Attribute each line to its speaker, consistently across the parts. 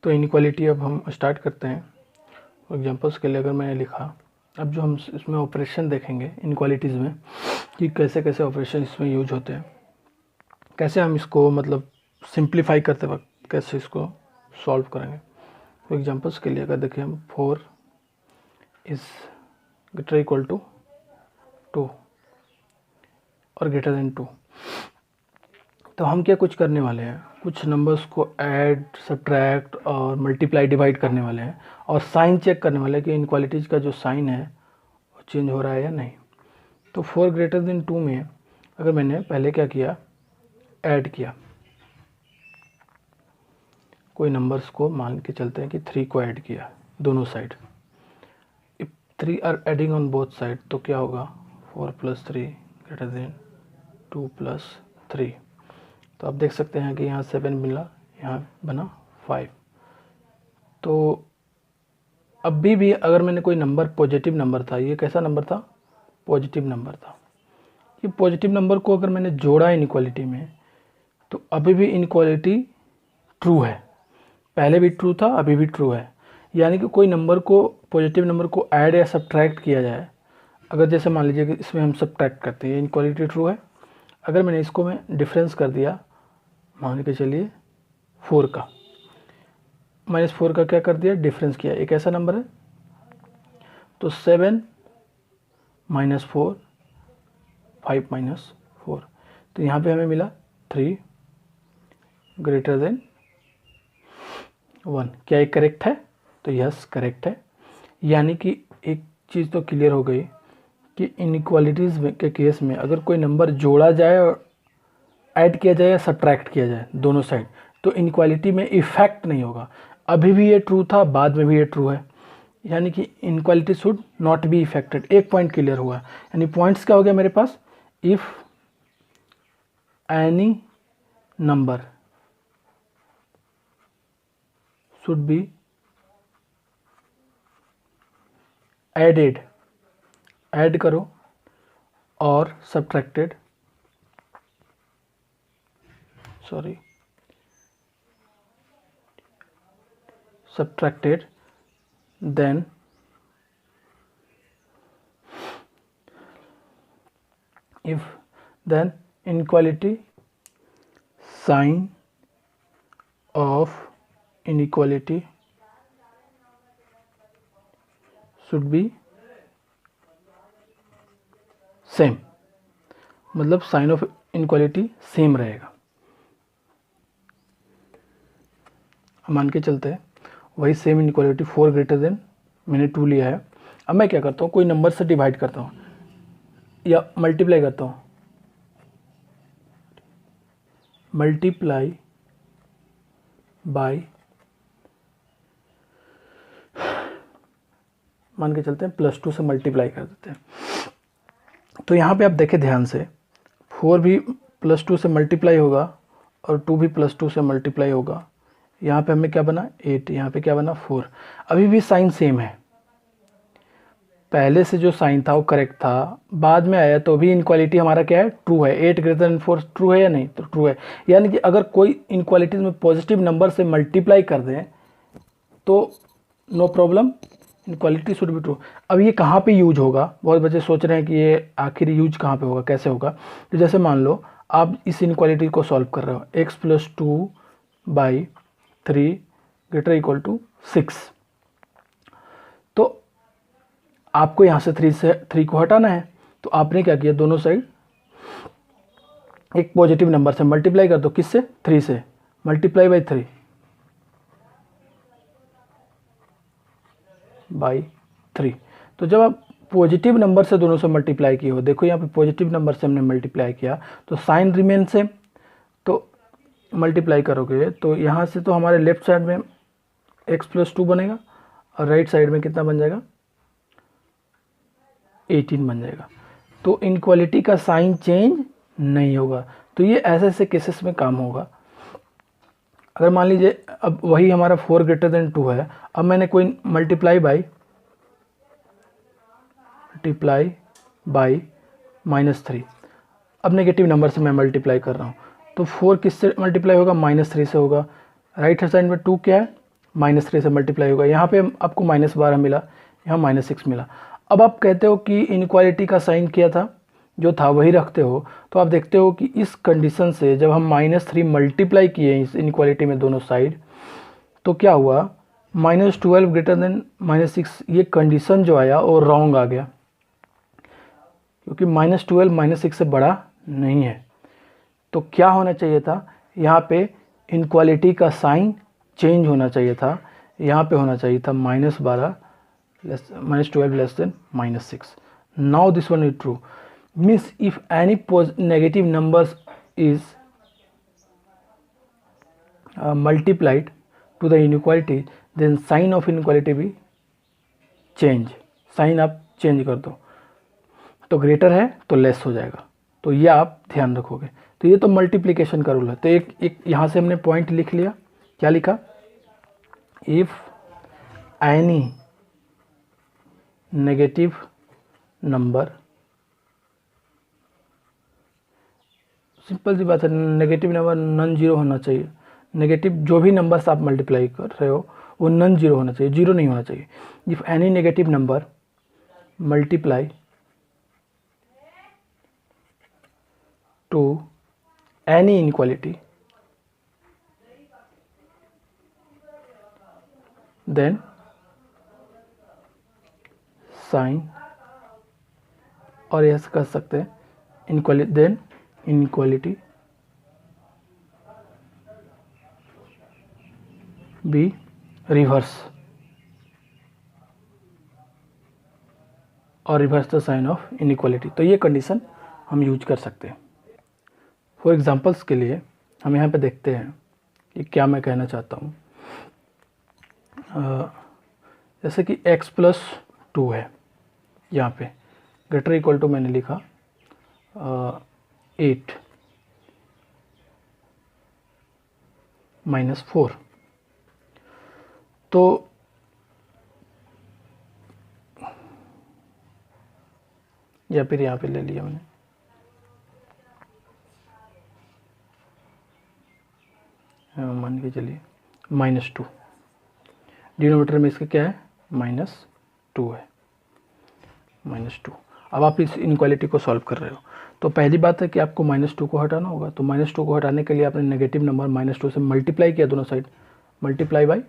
Speaker 1: तो इनइक्वालिटी अब हम स्टार्ट करते हैं। फॉर एग्जांपल्स के लिए अगर मैंने लिखा, अब जो हम इसमें ऑपरेशन देखेंगे इनइक्वालिटीज़ में कि कैसे कैसे ऑपरेशन इसमें यूज होते हैं, कैसे हम इसको मतलब सिंप्लीफाई करते वक्त कैसे इसको सॉल्व करेंगे। फॉर एग्जांपल्स के लिए अगर देखें हम 4 इज़ ग्रेटर इक्वल टू 2 और ग्रेटर देन 2, तो हम क्या कुछ करने वाले हैं, कुछ नंबर्स को ऐड, सब्ट्रैक्ट और मल्टीप्लाई, डिवाइड करने वाले हैं और साइन चेक करने वाले हैं कि इनइक्वालिटीज़ का जो साइन है वो चेंज हो रहा है या नहीं। तो 4 ग्रेटर देन 2 में अगर मैंने पहले क्या किया, ऐड किया, कोई नंबर्स को मान के चलते हैं कि 3 को ऐड किया दोनों side, if 3 are adding on both side तो क्या होगा, 4 + 3 ग्रेटर देन 2 + 3। तो आप देख सकते हैं कि यहाँ 7 मिला, यहाँ बना 5। तो अभी भी अगर मैंने कोई नंबर पॉजिटिव नंबर था, ये कैसा नंबर था, पॉजिटिव नंबर था, ये पॉजिटिव नंबर को अगर मैंने जोड़ा इनइक्वालिटी में तो अभी भी इनइक्वालिटी ट्रू है, पहले भी ट्रू था अभी भी ट्रू है। यानी कि कोई नंबर को, पॉजिटिव नंबर को ऐड या सब्ट्रैक्ट किया जाए, अगर जैसे मान लीजिए कि इसमें हम सब्ट्रैक्ट करते हैं, इनइक्वालिटी ट्रू है। अगर मैंने इसको मैं डिफरेंस कर दिया, मान के चलिए 4 का, -4 का क्या कर दिया, डिफरेंस किया, एक ऐसा नंबर है। तो 7 - 4 5 - 4, तो यहाँ पे हमें मिला 3 ग्रेटर देन 1। क्या ये करेक्ट है, तो यस करेक्ट है। यानी कि एक चीज़ तो क्लियर हो गई कि इनइक्वालिटीज़ के केस में अगर कोई नंबर जोड़ा जाए और ऐड किया जाए या सब्ट्रैक्ट किया जाए दोनों साइड, तो इनइक्वालिटी में इफेक्ट नहीं होगा। अभी भी ये ट्रू था, बाद में भी ये ट्रू है, यानी कि inequality should not be affected. एक पॉइंट क्लियर हुआ, यानी पॉइंट्स क्या हो गया मेरे पास, if any number should be added, add करो, और subtracted, subtracted, then inequality, sign of inequality should be same, मतलब साइन ऑफ इनइक्वालिटी सेम रहेगा। मान के चलते हैं वही सेम इनइक्वालिटी 4 ग्रेटर देन, मैंने 2 लिया है। अब मैं क्या करता हूँ, कोई नंबर से डिवाइड करता हूँ या मल्टीप्लाई करता हूँ, मल्टीप्लाई बाय, मान के चलते हैं +2 से मल्टीप्लाई कर देते हैं। तो यहाँ पे आप देखें ध्यान से, 4 भी +2 से मल्टीप्लाई होगा और 2 भी +2 से मल्टीप्लाई होगा। यहाँ पे हमें क्या बना 8, यहाँ पे क्या बना 4। अभी भी साइन सेम है, पहले से जो साइन था वो करेक्ट था, बाद में आया तो भी इनइक्वालिटी हमारा क्या है, ट्रू है। 8 ग्रेटर देन 4 ट्रू है या नहीं, तो ट्रू है। यानी कि अगर कोई इनइक्वालिटीज में पॉजिटिव नंबर से मल्टीप्लाई कर दें तो no problem, inequality should be true. अब ये कहाँ पे यूज होगा, बहुत बच्चे सोच रहे हैं कि ये आखिर यूज कहाँ पे होगा, कैसे होगा। तो जैसे मान लो आप इस इनइक्वालिटी को सॉल्व कर रहे हो, x + 2/3 ग्रेटर इक्वल टू 6, तो आपको यहाँ से 3 को हटाना है। तो आपने क्या किया, दोनों साइड एक पॉजिटिव नंबर से मल्टीप्लाई कर दो, किससे, 3 से, मल्टीप्लाई बाई 3 तो जब आप पॉजिटिव नंबर से दोनों से मल्टीप्लाई किए हो, देखो यहाँ पे पॉजिटिव नंबर से हमने मल्टीप्लाई किया तो साइन रिमेन सेम, तो मल्टीप्लाई करोगे तो यहाँ से तो हमारे लेफ्ट साइड में x + 2 बनेगा और राइट साइड में कितना बन जाएगा, 18 बन जाएगा। तो इनइक्वालिटी का साइन चेंज नहीं होगा। तो ये ऐसे ऐसे केसेस में काम होगा। अगर मान लीजिए अब वही हमारा 4 ग्रेटर देन 2 है, अब मैंने कोई मल्टीप्लाई बाई -3, अब नेगेटिव नंबर से मैं मल्टीप्लाई कर रहा हूँ, तो 4 किससे मल्टीप्लाई होगा, -3 से होगा। राइट साइड में 2 क्या है, -3 से मल्टीप्लाई होगा। यहाँ पे आपको -12 मिला, यहाँ -6 मिला। अब आप कहते हो कि इनक्वालिटी का साइन क्या था, जो था वही रखते हो, तो आप देखते हो कि इस कंडीशन से जब हम -3 मल्टीप्लाई किए इस इनक्वालिटी में दोनों साइड, तो क्या हुआ, -12 ग्रेटर देन -6, ये कंडीशन जो आया वो रॉन्ग आ गया, क्योंकि -12 -6 से बड़ा नहीं है। तो क्या होना चाहिए था, यहाँ पे इनक्वालिटी का साइन चेंज होना चाहिए था, यहाँ पे होना चाहिए था -12 -12 less than -6। Now this one is true, means if any negative numbers is multiplied to the inequality, then sign of inequality भी चेंज, साइन आप चेंज कर दो, तो ग्रेटर है तो लेस हो जाएगा, तो ये आप ध्यान रखोगे। तो ये तो मल्टीप्लिकेशन का रूल है। तो एक यहाँ से हमने पॉइंट लिख लिया, क्या लिखा, if any negative number, simple सी बात है, नेगेटिव नंबर नॉन जीरो होना चाहिए। नेगेटिव जो भी नंबर्स आप मल्टीप्लाई कर रहे हो वो नॉन जीरो होना चाहिए, जीरो नहीं होना चाहिए। If any negative number multiply to any inequality, then sign, और ऐसे कर सकते हैं inequality, then inequality be reverse, और reverse the sign of inequality. तो ये कंडीशन हम यूज कर सकते हैं। फॉर एग्जांपल्स के लिए हम यहाँ पे देखते हैं कि क्या मैं कहना चाहता हूँ। जैसे कि x+2 है, यहाँ पे ग्रेटर इक्वल टू मैंने लिखा 8 -4, तो या फिर यहाँ पे ले लिया मैंने, मान के चलिए -2, डिनोमिनेटर में इसका क्या है, -2 है, -2। अब आप इस इनक्वालिटी को सॉल्व कर रहे हो, तो पहली बात है कि आपको -2 को हटाना होगा। तो -2 को हटाने के लिए आपने नेगेटिव नंबर -2 से मल्टीप्लाई किया, दोनों साइड मल्टीप्लाई बाय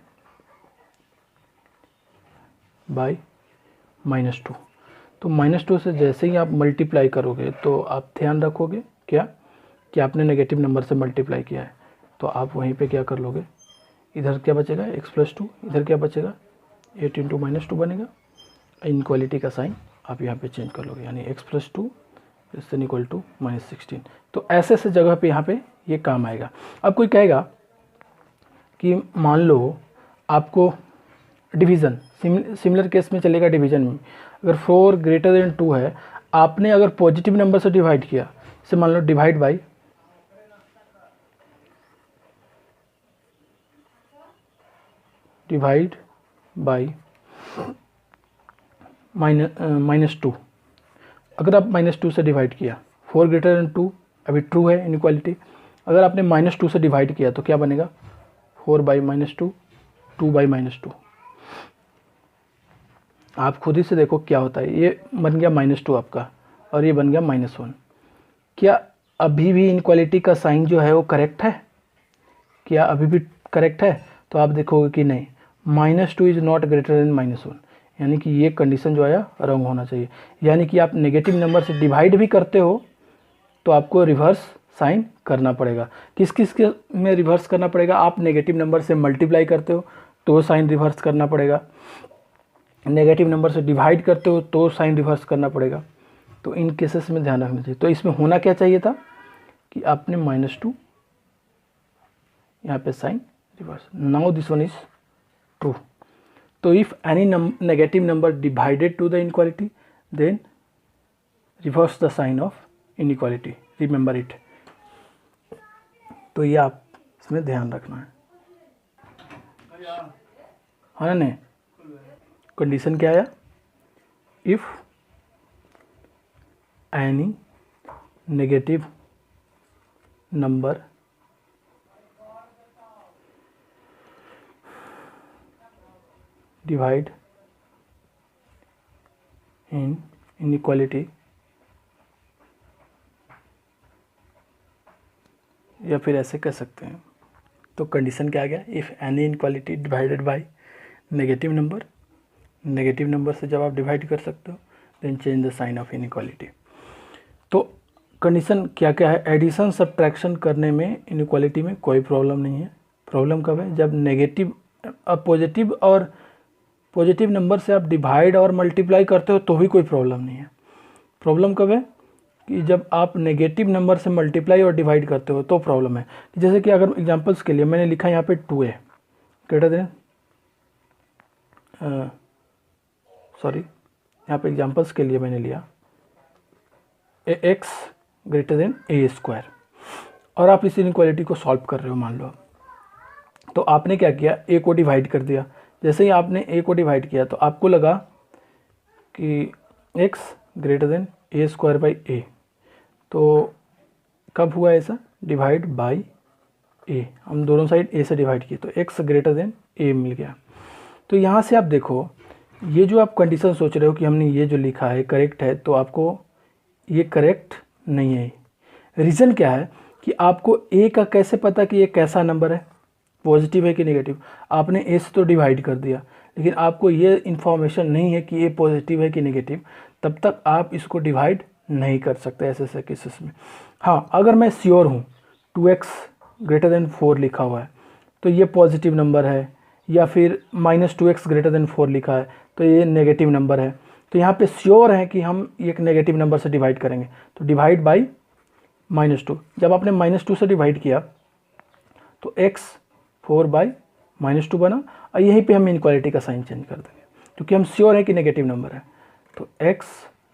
Speaker 1: -2। तो -2 से जैसे ही आप मल्टीप्लाई करोगे तो आप ध्यान रखोगे क्या, कि आपने नेगेटिव नंबर से मल्टीप्लाई किया है, तो आप वहीं पे क्या कर लोगे, इधर क्या बचेगा x+2, इधर क्या बचेगा 8 × -2 बनेगा, इनक्वालिटी का साइन आप यहाँ पे चेंज कर लोगे, यानी x+2 इक्वल टू -16। तो ऐसे ऐसे जगह पे यहाँ पे ये काम आएगा। अब कोई कहेगा कि मान लो आपको डिवीज़न, सिमिलर केस में चलेगा डिवीज़न में, अगर 4 ग्रेटर देन 2 है, आपने अगर पॉजिटिव नंबर से डिवाइड किया, जैसे मान लो डिवाइड बाई -2, अगर आप -2 से डिवाइड किया, 4 ग्रेटर देन 2 अभी ट्रू है इनइक्वालिटी, अगर आपने -2 से डिवाइड किया तो क्या बनेगा, 4/-2, 2/-2। आप खुद ही से देखो क्या होता है, ये बन गया -2 आपका, और ये बन गया -1। क्या अभी भी इनक्वालिटी का साइन जो है वो करेक्ट है, क्या अभी भी करेक्ट है, तो आप देखोगे कि नहीं, -2 इज़ नॉट ग्रेटर देन -1, यानी कि ये कंडीशन जो आया रॉन्ग होना चाहिए। यानी कि आप नेगेटिव नंबर से डिवाइड भी करते हो तो आपको रिवर्स साइन करना पड़ेगा। किस किस के में रिवर्स करना पड़ेगा, आप नेगेटिव नंबर से मल्टीप्लाई करते हो तो साइन रिवर्स करना पड़ेगा, नेगेटिव नंबर से डिवाइड करते हो तो साइन रिवर्स करना पड़ेगा। तो इन केसेस में ध्यान रखना चाहिए। तो इसमें होना क्या चाहिए था कि आपने -2 यहाँ पे sign reverse. Now this one is true. तो if any negative number divided to the inequality, then reverse the sign of inequality, remember it. तो ये आप इसमें ध्यान रखना है, हाँ ना। कंडीशन क्या आया, if any negative number divide in inequality, या फिर ऐसे कह सकते हैं। तो कंडीशन क्या आ गया, if any inequality divided by negative number, negative number से जब आप डिवाइड कर सकते हो then change the sign of inequality. तो कंडीशन क्या क्या है, एडिशन सब्ट्रैक्शन करने में इनइक्वालिटी में कोई प्रॉब्लम नहीं है। प्रॉब्लम कब है, जब नेगेटिव पॉजिटिव और पॉजिटिव नंबर से आप डिवाइड और मल्टीप्लाई करते हो तो भी कोई प्रॉब्लम नहीं है। प्रॉब्लम कब है कि जब आप नेगेटिव नंबर से मल्टीप्लाई और डिवाइड करते हो तो प्रॉब्लम है। जैसे कि अगर एग्जांपल्स के लिए मैंने लिखा यहाँ पे 2a ग्रेटर देन, सॉरी यहाँ पे एग्जांपल्स के लिए मैंने लिया x greater than a square, और आप इस इनइक्वालिटी को सॉल्व कर रहे हो मान लो। तो आपने क्या किया, a को डिवाइड कर दिया। जैसे ही आपने a को डिवाइड किया तो आपको लगा कि x greater than a square by a, तो कब हुआ ऐसा, डिवाइड बाई a, हम दोनों साइड a से डिवाइड किए तो x ग्रेटर देन a मिल गया। तो यहाँ से आप देखो ये जो आप कंडीशन सोच रहे हो कि हमने ये जो लिखा है करेक्ट है, तो आपको ये करेक्ट नहीं है। रीज़न क्या है कि आपको a का कैसे पता कि ये कैसा नंबर है, पॉजिटिव है कि नेगेटिव। आपने a से तो डिवाइड कर दिया लेकिन आपको ये इन्फॉर्मेशन नहीं है कि ये पॉजिटिव है कि नेगेटिव, तब तक आप इसको डिवाइड नहीं कर सकते ऐसे केसेस में। हाँ, अगर मैं श्योर हूँ 2x ग्रेटर देन 4 लिखा हुआ है तो ये पॉजिटिव नंबर है, या फिर -2x ग्रेटर देन 4 लिखा है तो ये नेगेटिव नंबर है, तो यहाँ पे श्योर है कि हम एक नेगेटिव नंबर से डिवाइड करेंगे, तो डिवाइड बाई -2। जब आपने -2 से डिवाइड किया तो x 4/-2 बना, और यहीं पे हम इनक्वालिटी का साइन चेंज कर देंगे क्योंकि हम श्योर है कि नेगेटिव नंबर है। तो x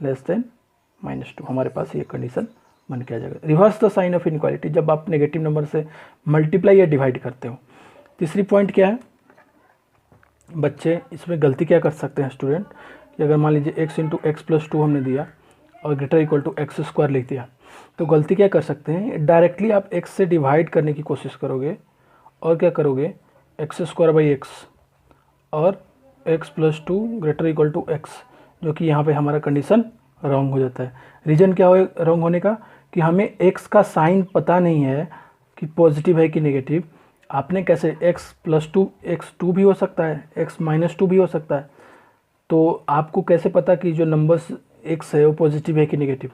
Speaker 1: लेस देन -2 हमारे पास ये कंडीशन बन के आ जाएगा। Reverse the sign of inequality, जब आप नेगेटिव नंबर से मल्टीप्लाई या डिवाइड करते हो। तीसरी पॉइंट क्या है, बच्चे इसमें गलती क्या कर सकते हैं स्टूडेंट, कि अगर मान लीजिए x इंटू एक्स प्लस 2 हमने दिया और greater equal to X square लिख दिया, तो गलती क्या कर सकते हैं, डायरेक्टली आप x से डिवाइड करने की कोशिश करोगे और क्या करोगे, एक्स स्क्वायर बाई एक्स और x plus 2 greater equal to X, जो कि यहाँ पे हमारा कंडीशन रॉन्ग हो जाता है। रीज़न क्या हो रॉन्ग होने का, कि हमें x का साइन पता नहीं है कि पॉजिटिव है कि नेगेटिव। आपने कैसे x प्लस 2 x2 भी हो सकता है, x माइनस 2 भी हो सकता है, तो आपको कैसे पता कि जो नंबर्स x है वो पॉजिटिव है कि नेगेटिव।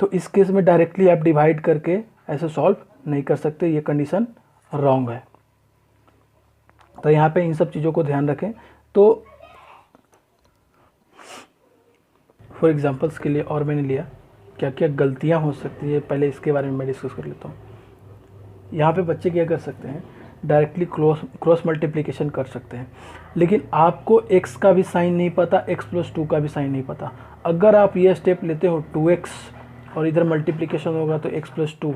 Speaker 1: तो इस केस में डायरेक्टली आप डिवाइड करके ऐसे सॉल्व नहीं कर सकते, ये कंडीशन रॉन्ग है। तो यहाँ पे इन सब चीज़ों को ध्यान रखें। तो फॉर एग्जांपल्स के लिए और मैंने लिया क्या क्या गलतियाँ हो सकती है, पहले इसके बारे में मैं डिस्कस कर लेता हूँ। यहाँ पे बच्चे क्या कर सकते हैं, डायरेक्टली क्रॉस मल्टीप्लिकेशन कर सकते हैं, लेकिन आपको x का भी साइन नहीं पता, x प्लस 2 का भी साइन नहीं पता। अगर आप ये स्टेप लेते हो 2x और इधर मल्टीप्लिकेशन होगा तो x प्लस 2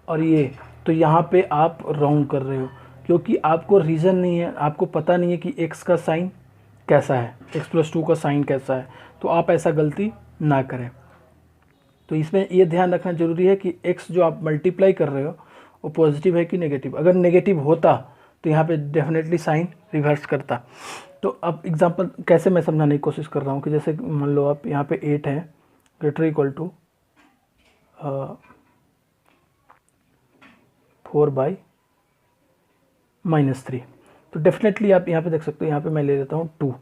Speaker 1: और ये, तो यहाँ पे आप रॉन्ग कर रहे हो, क्योंकि आपको रीज़न नहीं है, आपको पता नहीं है कि x का साइन कैसा है, x प्लस 2 का साइन कैसा है, तो आप ऐसा गलती ना करें। तो इसमें ये ध्यान रखना ज़रूरी है कि x जो आप मल्टीप्लाई कर रहे हो वो पॉजिटिव है कि नेगेटिव। अगर नेगेटिव होता तो यहाँ पे डेफिनेटली साइन रिवर्स करता। तो अब एग्जांपल कैसे मैं समझाने की कोशिश कर रहा हूँ कि जैसे मान लो आप यहाँ पे 8 है ग्रेटर इक्वल टू 4/-3, तो डेफिनेटली आप यहाँ पे देख सकते हो, यहाँ पे मैं ले लेता हूँ 2,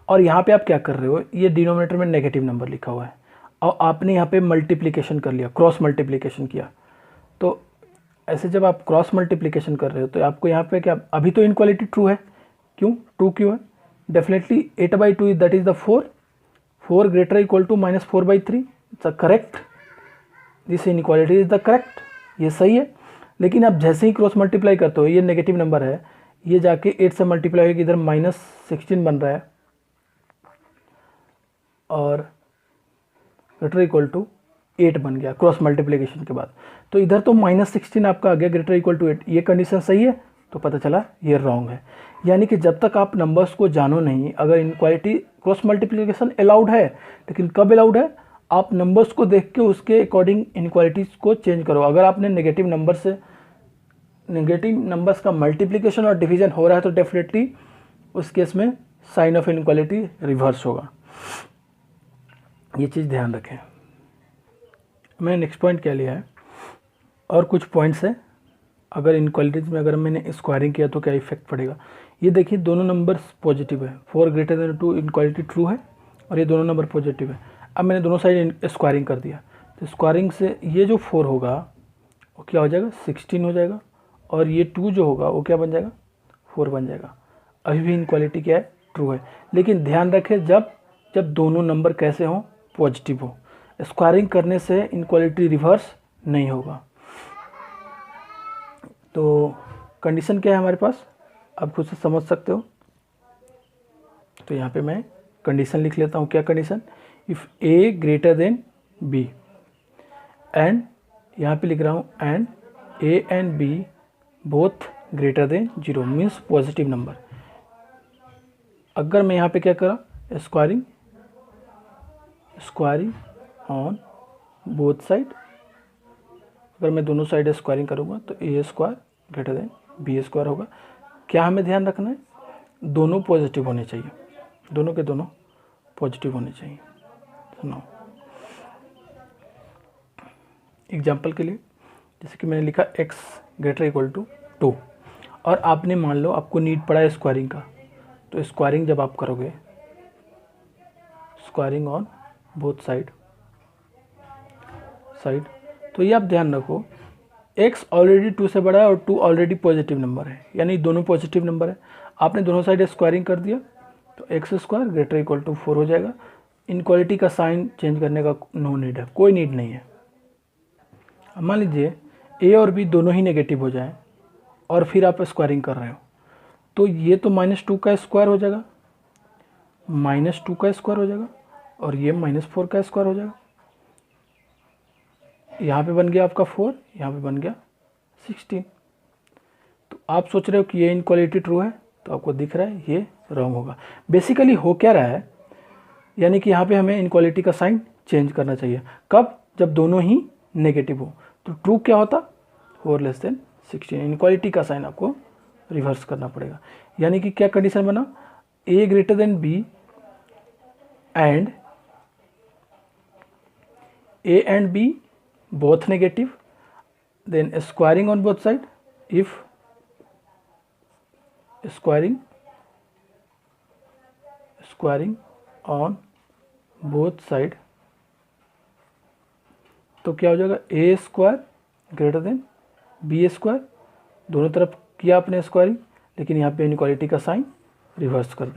Speaker 1: और यहाँ पे आप क्या कर रहे हो, ये डिनोमिनेटर में नेगेटिव नंबर लिखा हुआ है और आपने यहाँ पे मल्टीप्लिकेशन कर लिया, क्रॉस मल्टीप्लिकेशन किया। तो ऐसे जब आप क्रॉस मल्टीप्लिकेशन कर रहे हो तो आपको यहाँ पे क्या, अभी तो इनक्वालिटी ट्रू है, क्यों ट्रू क्यों है, definitely 8/2 that is the 4 greater equal to -4/3, it's correct, this inequality is the correct, ये सही है। लेकिन आप जैसे ही क्रॉस मल्टीप्लाई करते हो, ये नेगेटिव नंबर है, ये जाके 8 से मल्टीप्लाई होगी, इधर -16 बन रहा है और ग्रेटर इक्वल टू 8 बन गया क्रॉस मल्टीप्लिकेशन के बाद। तो इधर तो -16 आपका आ गया ग्रेटर इक्वल टू 8, ये कंडीशन सही है, तो पता चला ये रॉन्ग है। यानी कि जब तक आप नंबर्स को जानो नहीं, अगर इनक्वालिटी क्रॉस मल्टीप्लिकेशन अलाउड है, लेकिन कब अलाउड है, आप नंबर्स को देख के उसके अकॉर्डिंग इनक्वालिटीज़ को चेंज करो। अगर आपने नेगेटिव नंबर्स का मल्टीप्लिकेशन और डिवीजन हो रहा है तो डेफिनेटली उस केस में साइन ऑफ इनइक्वालिटी रिवर्स होगा। ये चीज़ ध्यान रखें। मैंने नेक्स्ट पॉइंट क्या लिया है, और कुछ पॉइंट्स है, अगर इनइक्वालिटीज़ में अगर मैंने स्क्वायरिंग किया तो क्या इफेक्ट पड़ेगा। ये देखिए दोनों नंबर्स पॉजिटिव है, 4 ग्रेटर देन 2 इनइक्वालिटी ट्रू है, और ये दोनों नंबर पॉजिटिव है। अब मैंने दोनों साइड स्क्वायरिंग कर दिया, तो स्क्वायरिंग से ये जो 4 होगा वो क्या हो जाएगा 16 हो जाएगा, और ये 2 जो होगा वो क्या बन जाएगा 4 बन जाएगा। अभी भी इनइक्वालिटी क्या है ट्रू है, लेकिन ध्यान रखें जब दोनों नंबर कैसे हों पॉजिटिव हो। स्क्वायरिंग करने से इनइक्वालिटी रिवर्स नहीं होगा। तो कंडीशन क्या है हमारे पास, आप खुद से समझ सकते हो। तो यहाँ पे मैं कंडीशन लिख लेता हूँ। क्या condition, if A greater than B, and यहाँ पे लिख रहा हूँ and A and B both greater than 0 means positive number. अगर मैं यहाँ पे क्या करा स्क्वायरिंग ऑन बोथ साइड, अगर मैं दोनों साइड स्क्वायरिंग करूँगा तो A square greater than B square होगा। क्या हमें ध्यान रखना है, दोनों पॉजिटिव होने चाहिए, दोनों के दोनों पॉजिटिव होने चाहिए। सुनो एग्जाम्पल के लिए, जैसे कि मैंने लिखा x ग्रेटर इक्वल टू 2, और आपने मान लो आपको नीड पड़ा है स्क्वायरिंग का, तो स्क्वायरिंग जब आप करोगे स्क्वायरिंग ऑन बोथ साइड, तो ये आप ध्यान रखो x ऑलरेडी 2 से बड़ा है और 2 ऑलरेडी पॉजिटिव नंबर है, यानी दोनों पॉजिटिव नंबर है। आपने दोनों साइड स्क्वायरिंग कर दिया तो X square greater equal to 4 हो जाएगा। इनक्वालिटी का साइन चेंज करने का नो नीड है, कोई नीड नहीं है। अब मान लीजिए ए और बी दोनों ही नेगेटिव हो जाएं और फिर आप स्क्वायरिंग कर रहे हो, तो ये तो -2 का स्क्वायर हो जाएगा, -2 का स्क्वायर हो जाएगा, और ये -4 का स्क्वायर हो जाएगा। यहाँ पे बन गया आपका 4, यहाँ पे बन गया 16। तो आप सोच रहे हो कि ये इनक्वालिटी ट्रू है, तो आपको दिख रहा है ये रॉन्ग होगा। बेसिकली हो क्या रहा है, यानी कि यहाँ पे हमें इनक्वालिटी का साइन चेंज करना चाहिए। कब, जब दोनों ही नेगेटिव हो। तो ट्रू क्या होता 4 लेस देन 16, इनक्वालिटी का साइन आपको रिवर्स करना पड़ेगा। यानी कि क्या कंडीशन बना, A greater than B and A and B both negative, then squaring on both side, if squaring on both side, तो क्या हो जाएगा A square greater than B square. दोनों तरफ किया आपने स्क्वायरिंग, लेकिन यहाँ पे इनइक्वालिटी का साइन रिवर्स कर दें।